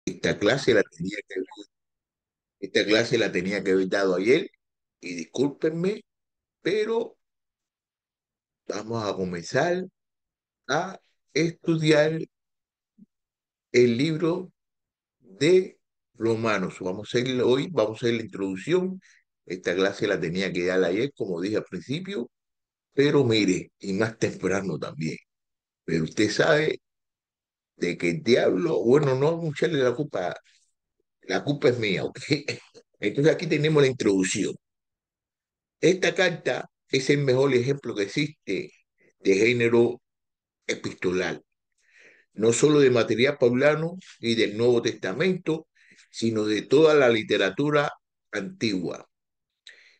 Esta clase la tenía que, esta clase la tenía que haber dado ayer y discúlpenme, pero vamos a comenzar a estudiar el libro de Romanos. Vamos a hacer la introducción. Esta clase la tenía que dar ayer, como dije al principio, pero mire, y más temprano también. Pero usted sabe de que el diablo, bueno, no vamos a echarle la culpa es mía, ¿ok? Entonces aquí tenemos la introducción. Esta carta es el mejor ejemplo que existe de género epistolar, no solo de material paulano y del Nuevo Testamento, sino de toda la literatura antigua.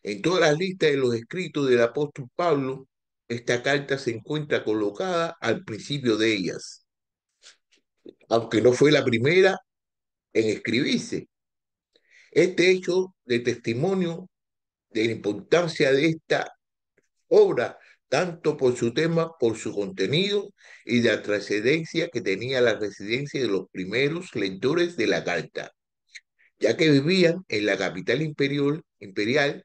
En todas las listas de los escritos del apóstol Pablo, esta carta se encuentra colocada al principio de ellas, aunque no fue la primera en escribirse. Este hecho de testimonio de la importancia de esta obra, tanto por su tema, por su contenido y de la trascendencia que tenía la residencia de los primeros lectores de la carta, ya que vivían en la capital imperial,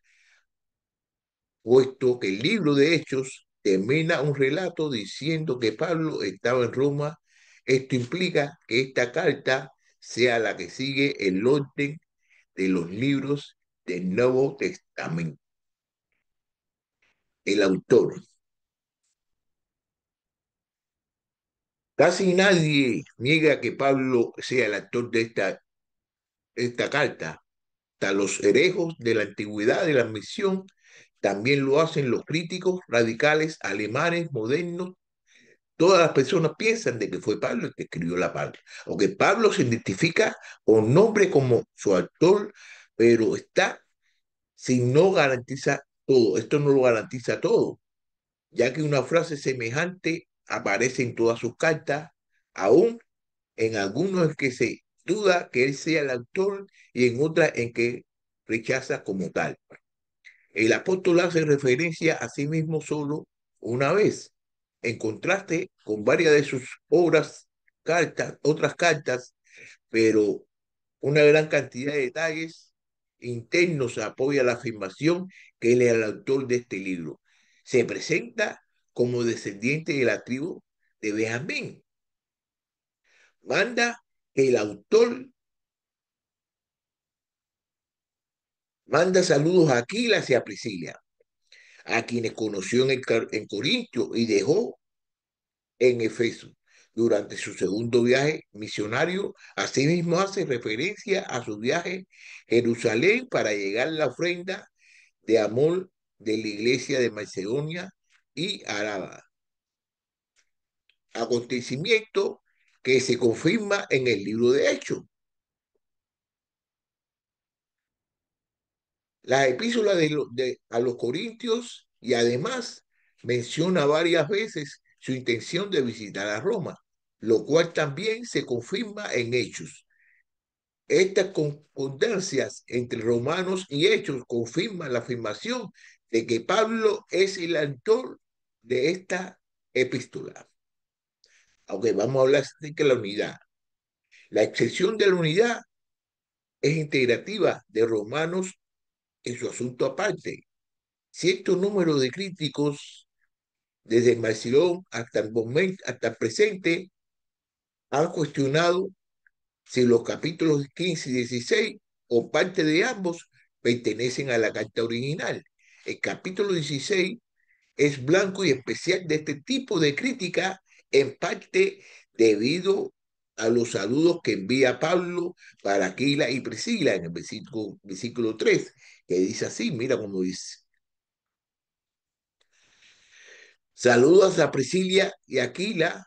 puesto que el libro de Hechos termina un relato diciendo que Pablo estaba en Roma. Esto implica que esta carta sea la que sigue el orden de los libros del Nuevo Testamento. El autor. Casi nadie niega que Pablo sea el autor de esta carta. Hasta los herejos de la antigüedad de la misión también lo hacen los críticos radicales alemanes modernos. Todas las personas piensan de que fue Pablo el que escribió la carta, o que Pablo se identifica con nombre como su autor, pero está si no garantiza todo. Esto no lo garantiza todo, ya que una frase semejante aparece en todas sus cartas, aún en algunos en que se duda que él sea el autor y en otras en que rechaza como tal. El apóstol hace referencia a sí mismo solo una vez, en contraste con varias de sus obras, otras cartas, pero una gran cantidad de detalles internos apoya la afirmación que él es el autor de este libro. Se presenta como descendiente de la tribu de Benjamín. Manda que el autor manda saludos a Aquilas y a Priscila, a quienes conoció en Corintio y dejó en Efeso. Durante su segundo viaje misionario, asimismo hace referencia a su viaje a Jerusalén para llegar a la ofrenda de amor de la iglesia de Macedonia y Araba. Acontecimiento que se confirma en el libro de Hechos. La epístola a los Corintios y además menciona varias veces su intención de visitar a Roma, lo cual también se confirma en Hechos. Estas concordancias entre Romanos y Hechos confirman la afirmación de que Pablo es el autor de esta epístola. Aunque vamos a hablar de que la unidad. La excepción de la unidad es integrativa de Romanos en su asunto aparte. Cierto número de críticos, desde Marcilón hasta el momento, hasta el presente, han cuestionado si los capítulos 15 y 16 o parte de ambos pertenecen a la carta original. El capítulo 16 es blanco y especial de este tipo de crítica, en parte debido a los saludos que envía Pablo para Aquila y Priscila en el versículo 3, que dice así, mira cómo dice. Saludos a Priscila y Aquila,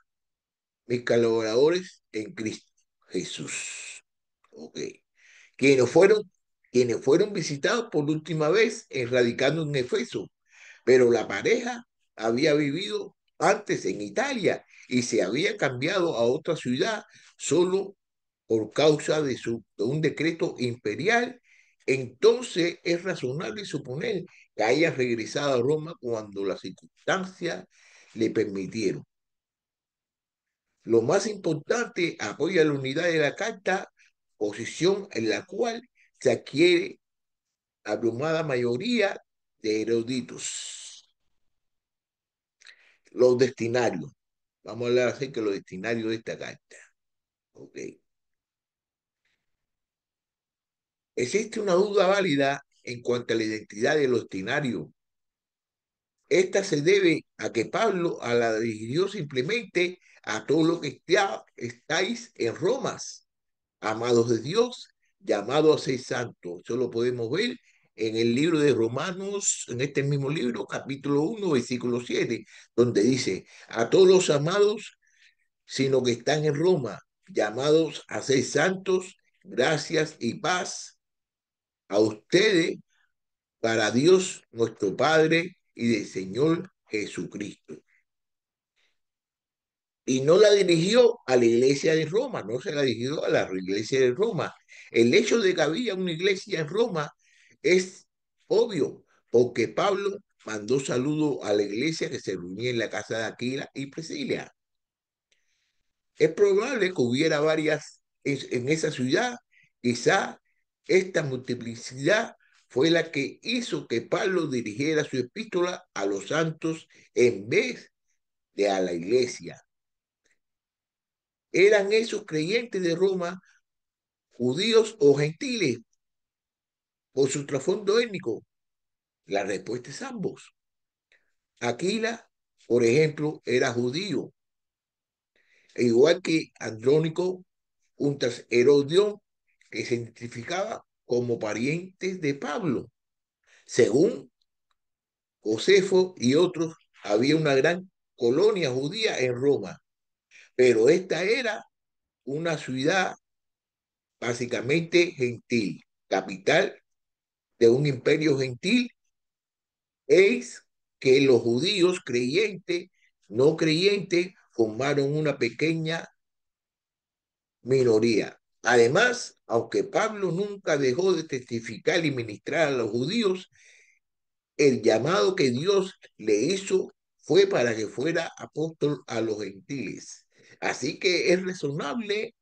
mis colaboradores en Cristo Jesús. Ok. Quienes fueron, quienes fueron visitados por última vez, radicando en Efeso, pero la pareja había vivido antes en Italia y se había cambiado a otra ciudad solo por causa de un decreto imperial. Entonces es razonable suponer que haya regresado a Roma cuando las circunstancias le permitieron. Lo más importante, apoya la unidad de la carta posición en la cual se adquiere abrumada mayoría de eruditos. Los destinarios. Vamos a hablar acerca de los destinarios de esta carta. Okay. Existe una duda válida en cuanto a la identidad de los destinarios. Esta se debe a que Pablo la dirigió simplemente a todos los que estáis en Roma, amados de Dios, llamados a ser santos. Eso lo podemos ver en el libro de Romanos, en este mismo libro, capítulo 1, versículo 7, donde dice, a todos los amados, sino que están en Roma, llamados a ser santos, gracias y paz a ustedes, para Dios nuestro Padre y del Señor Jesucristo. Y no la dirigió a la iglesia de Roma, no se la dirigió a la iglesia de Roma. El hecho de que había una iglesia en Roma es obvio, porque Pablo mandó saludo a la iglesia que se reunía en la casa de Aquila y Priscila. Es probable que hubiera varias en esa ciudad. Quizá esta multiplicidad fue la que hizo que Pablo dirigiera su epístola a los santos en vez de a la iglesia. ¿Eran esos creyentes de Roma judíos o gentiles por su trasfondo étnico? La respuesta es ambos. Aquila, por ejemplo, era judío, igual que Andrónico, un Herodión, que se identificaba como parientes de Pablo. Según Josefo y otros, había una gran colonia judía en Roma, pero esta era una ciudad básicamente gentil, capital de un imperio gentil. Es que los judíos creyentes, no creyentes, formaron una pequeña minoría. Además, aunque Pablo nunca dejó de testificar y ministrar a los judíos, el llamado que Dios le hizo fue para que fuera apóstol a los gentiles. Así que es razonable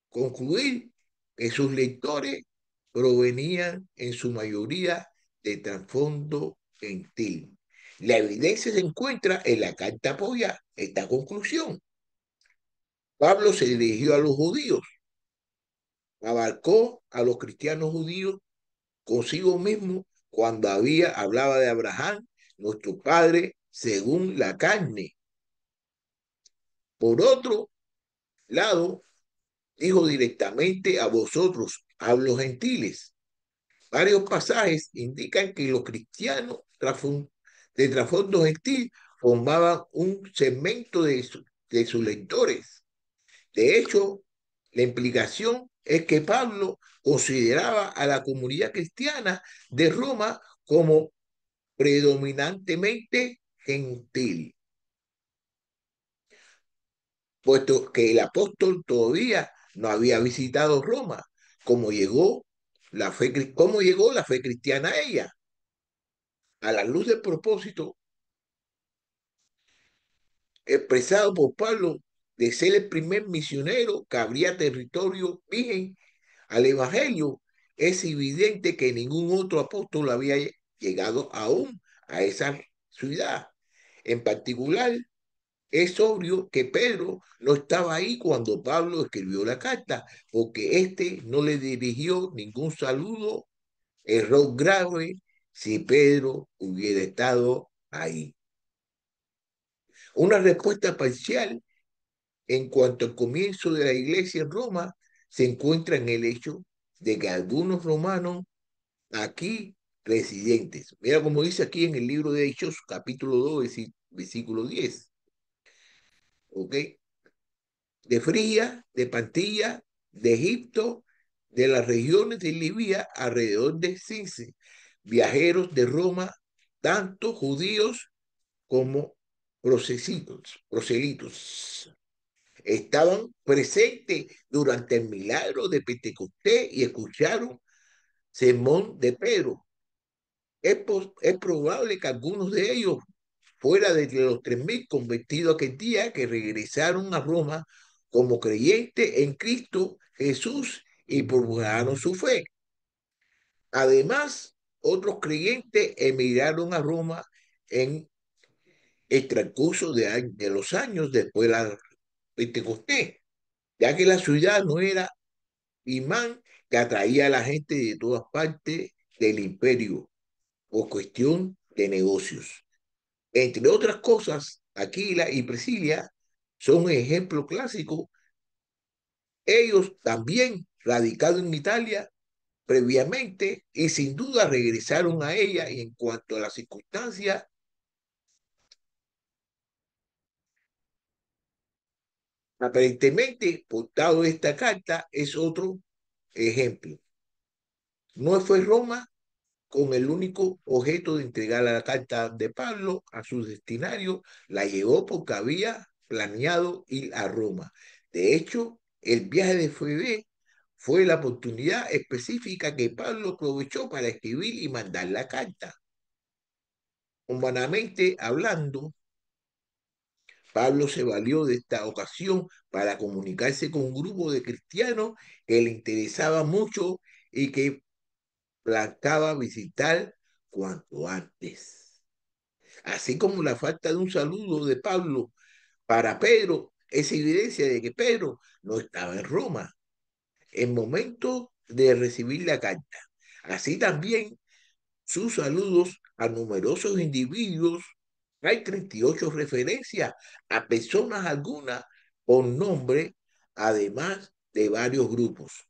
concluir que sus lectores provenían en su mayoría de trasfondo gentil. La evidencia se encuentra en la carta apoya esta conclusión. Pablo se dirigió a los judíos, abarcó a los cristianos judíos consigo mismo cuando hablaba de Abraham, nuestro padre, según la carne. Por otro lado, dijo directamente a vosotros, a los gentiles. Varios pasajes indican que los cristianos de trasfondo gentil formaban un segmento de sus lectores. De hecho, la implicación es que Pablo consideraba a la comunidad cristiana de Roma como predominantemente gentil, puesto que el apóstol todavía no había visitado Roma, cómo llegó la fe cristiana a ella. A la luz del propósito expresado por Pablo de ser el primer misionero que abría territorio virgen al Evangelio, es evidente que ningún otro apóstol había llegado aún a esa ciudad. En particular, es obvio que Pedro no estaba ahí cuando Pablo escribió la carta, porque éste no le dirigió ningún saludo, error grave si Pedro hubiera estado ahí. Una respuesta parcial en cuanto al comienzo de la iglesia en Roma se encuentra en el hecho de que algunos romanos aquí residentes, mira como dice aquí en el libro de Hechos, capítulo 2, versículo 10, ¿ok? De Frigia, de Pantilla, de Egipto, de las regiones de Libia alrededor de Cince, viajeros de Roma, tanto judíos como proselitos. Estaban presentes durante el milagro de Pentecostés y escucharon sermón de Pedro. Es probable que algunos de ellos, fuera de los 3.000 convertidos aquel día, que regresaron a Roma como creyentes en Cristo Jesús y propagaron su fe. Además, otros creyentes emigraron a Roma en el transcurso de los años después de la Pentecostés, ya que la ciudad no era imán que atraía a la gente de todas partes del imperio por cuestión de negocios. Entre otras cosas, Aquila y Priscila son un ejemplo clásico. Ellos también radicados en Italia previamente y sin duda regresaron a ella y en cuanto a las circunstancias, aparentemente portado de esta carta es otro ejemplo. No fue Roma con el único objeto de entregar la carta de Pablo a su destinario, la llevó porque había planeado ir a Roma. De hecho, el viaje de Febe fue la oportunidad específica que Pablo aprovechó para escribir y mandar la carta. Humanamente hablando, Pablo se valió de esta ocasión para comunicarse con un grupo de cristianos que le interesaba mucho y que planeaba visitar cuanto antes. Así como la falta de un saludo de Pablo para Pedro es evidencia de que Pedro no estaba en Roma en momento de recibir la carta. Así también sus saludos a numerosos individuos. Hay 38 referencias a personas algunas con nombre, además de varios grupos.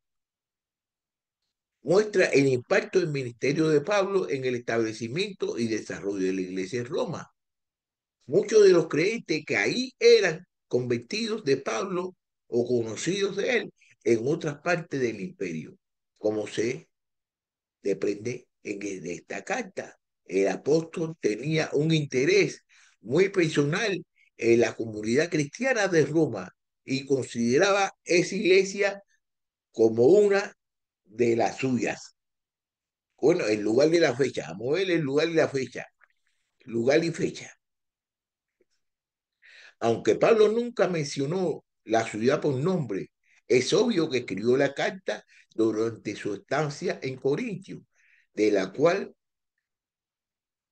Muestra el impacto del ministerio de Pablo en el establecimiento y desarrollo de la iglesia en Roma. Muchos de los creyentes que ahí eran convertidos de Pablo o conocidos de él en otras partes del imperio, como se depende de esta carta. El apóstol tenía un interés muy personal en la comunidad cristiana de Roma y consideraba esa iglesia como una de las suyas. Bueno, el lugar de la fecha, vamos a ver el lugar de la fecha, lugar y fecha. Aunque Pablo nunca mencionó la ciudad por nombre, es obvio que escribió la carta durante su estancia en Corintio, de la cual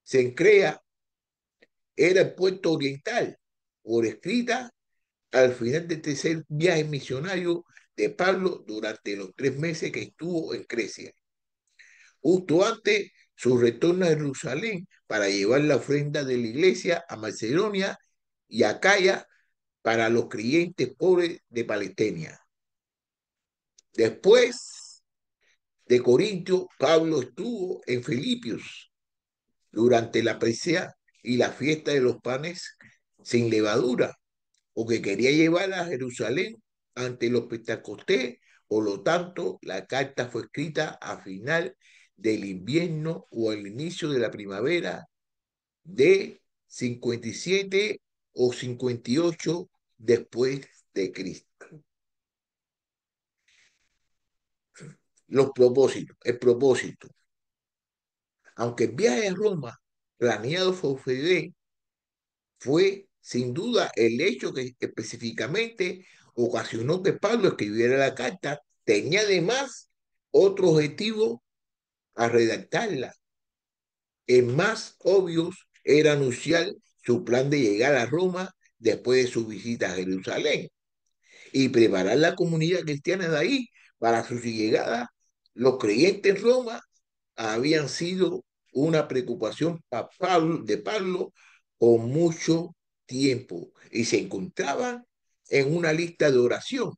se crea era el puerto oriental, por escrita al final del tercer viaje misionario de Pablo durante los 3 meses que estuvo en Grecia. Justo antes su retorno a Jerusalén para llevar la ofrenda de la iglesia a Macedonia y a Acaya para los creyentes pobres de Palestina. Después de Corintio, Pablo estuvo en Filipios durante la presea y la fiesta de los panes sin levadura, porque quería llevar a Jerusalén ante los Pentecostés. Por lo tanto, la carta fue escrita a final del invierno o al inicio de la primavera de 57 o 58 después de Cristo. El propósito. Aunque el viaje a Roma, planeado por Fede, fue sin duda el hecho que específicamente ocasionó que Pablo escribiera la carta, tenía además otro objetivo a redactarla. El más obvio era anunciar su plan de llegar a Roma después de su visita a Jerusalén y preparar la comunidad cristiana de ahí para su llegada. Los creyentes en Roma habían sido una preocupación para Pablo, de Pablo con mucho tiempo y se encontraban en una lista de oración.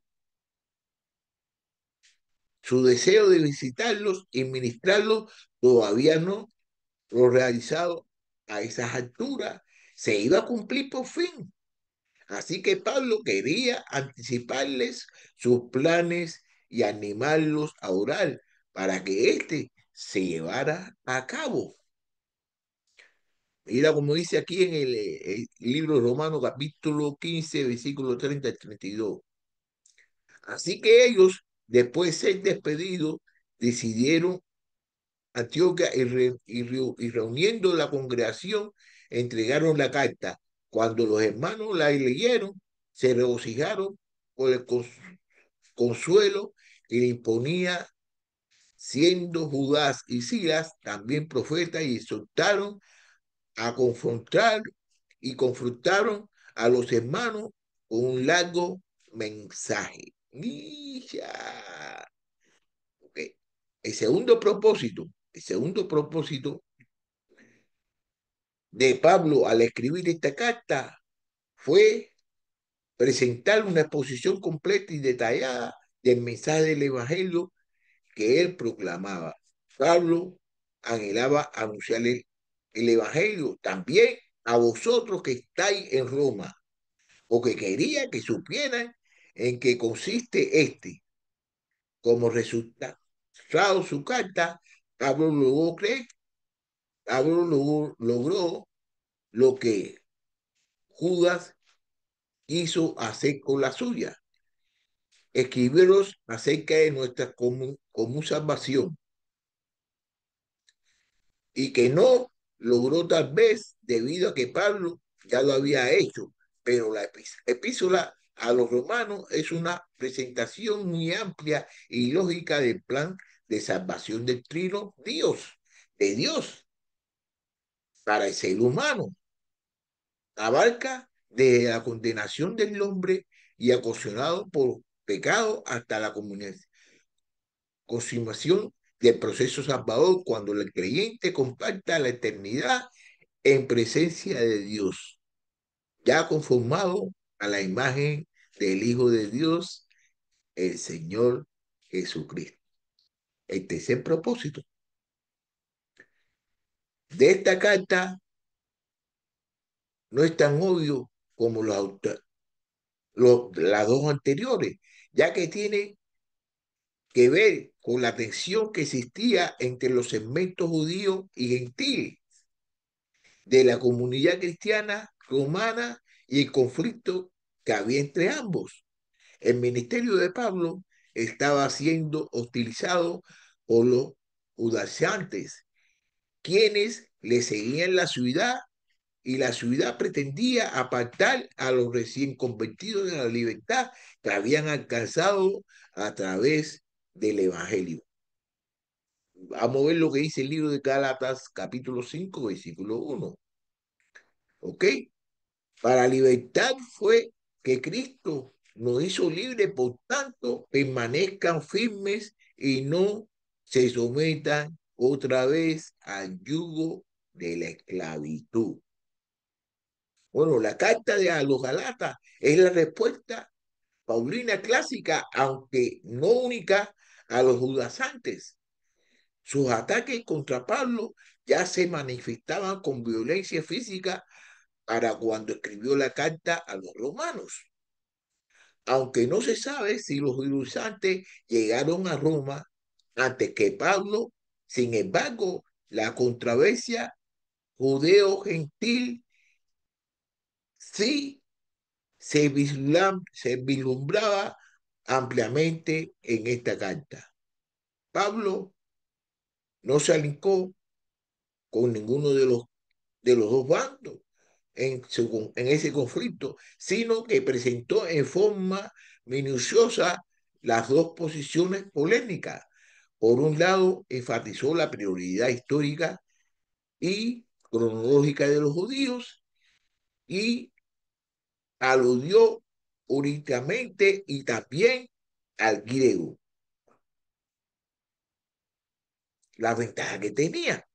Su deseo de visitarlos y ministrarlos todavía no lo realizado a esas alturas se iba a cumplir por fin. Así que Pablo quería anticiparles sus planes y animarlos a orar para que éste se llevara a cabo. Mira como dice aquí en el libro romano capítulo 15 versículo 30 al 32. Así que ellos, después de ser despedidos, decidieron Antioquia y reuniendo la congregación, entregaron la carta. Cuando los hermanos la leyeron, se regocijaron por el consuelo y le imponía, siendo Judas y Silas también profetas, y exhortaron a confrontar y confrontaron a los hermanos con un largo mensaje. ¡Misha! Okay. El segundo propósito de Pablo al escribir esta carta fue presentar una exposición completa y detallada del mensaje del Evangelio que él proclamaba. Pablo anhelaba anunciar el Evangelio también a vosotros que estáis en Roma, porque quería que supieran en qué consiste este. Como resultado de su carta, Pablo logró creer, Pablo logró lo que Judas hizo hacer con la suya, escribiros acerca de nuestra común salvación, y que no logró tal vez debido a que Pablo ya lo había hecho, pero la epístola a los romanos es una presentación muy amplia y lógica del plan de salvación del trino de Dios para el ser humano. Abarca desde la condenación del hombre y ocasionado por pecado hasta la consumación del proceso salvador cuando el creyente comparta la eternidad en presencia de Dios, ya conformado a la imagen del Hijo de Dios, el Señor Jesucristo. El tercer propósito de esta carta no es tan obvio como las dos anteriores, ya que tiene que ver con la tensión que existía entre los segmentos judíos y gentiles de la comunidad cristiana romana y el conflicto que había entre ambos. El ministerio de Pablo estaba siendo hostilizado por los judaizantes, quienes le seguían la ciudad, y la ciudad pretendía apartar a los recién convertidos de la libertad que habían alcanzado a través del Evangelio. Vamos a ver lo que dice el libro de Gálatas, capítulo 5 versículo 1. ¿Ok? Para libertad fue que Cristo nos hizo libres, por tanto, permanezcan firmes y no se sometan otra vez al yugo de la esclavitud. Bueno, la carta de a los Galatas es la respuesta paulina clásica, aunque no única, a los judaizantes. Sus ataques contra Pablo ya se manifestaban con violencia física para cuando escribió la carta a los romanos. Aunque no se sabe si los judaizantes llegaron a Roma antes que Pablo, sin embargo, la controversia judeo-gentil sí se vislumbraba ampliamente en esta carta. Pablo no se alincó con ninguno de los dos bandos en ese conflicto, sino que presentó en forma minuciosa las dos posiciones polémicas. Por un lado, enfatizó la prioridad histórica y cronológica de los judíos y aludió únicamente y también al griego, la ventaja que tenía.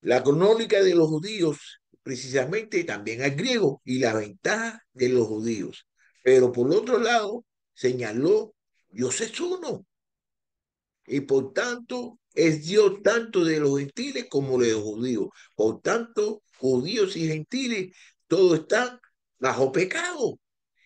La cronológica de los judíos, precisamente también al griego, y la ventaja de los judíos. Pero por otro lado, señaló, Dios es uno, y por tanto es Dios tanto de los gentiles como de los judíos. Por tanto, judíos y gentiles, todos están bajo pecado,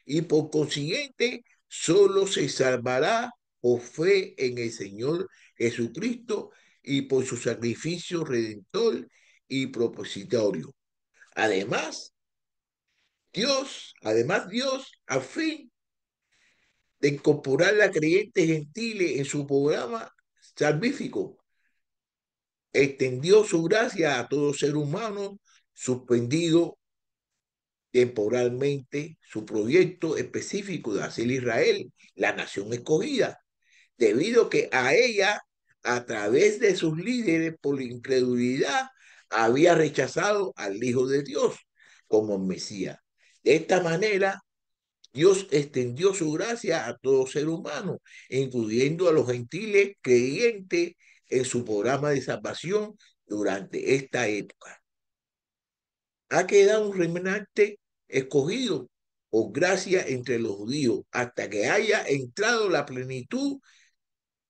y por consiguiente, solo se salvará por fe en el Señor Jesucristo y por su sacrificio redentor y propositorio. Además, Dios, a fin de incorporar a creyentes gentiles en su programa salvífico, extendió su gracia a todo ser humano suspendido temporalmente su proyecto específico de hacer Israel la nación escogida, debido que a ella, a través de sus líderes por la incredulidad, había rechazado al Hijo de Dios como Mesías. De esta manera, Dios extendió su gracia a todo ser humano, incluyendo a los gentiles creyentes en su programa de salvación durante esta época. Ha quedado un remanente escogido por gracia entre los judíos hasta que haya entrado la plenitud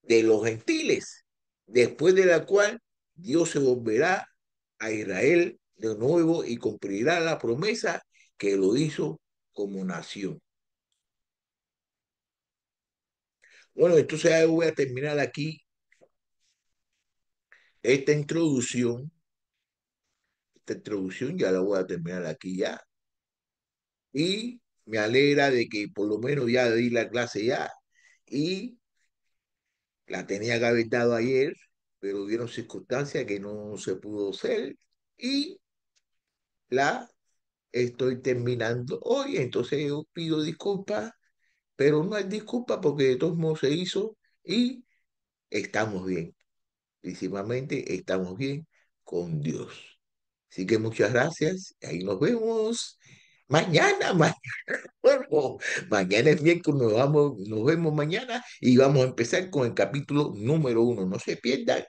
de los gentiles, después de la cual Dios se volverá a Israel de nuevo y cumplirá la promesa que lo hizo como nación. Bueno, entonces ahora voy a terminar aquí esta introducción. Esta introducción ya la voy a terminar aquí ya. Y me alegra de que por lo menos ya di la clase ya. Y la tenía que haber dado ayer, pero hubieron circunstancias que no se pudo hacer. Y la estoy terminando hoy. Entonces yo pido disculpas, pero no hay disculpas porque de todos modos se hizo y estamos bien. Principalmente estamos bien con Dios. Así que muchas gracias. Ahí nos vemos mañana. Bueno, mañana es miércoles, nos vemos mañana y vamos a empezar con el capítulo número 1. No se pierdan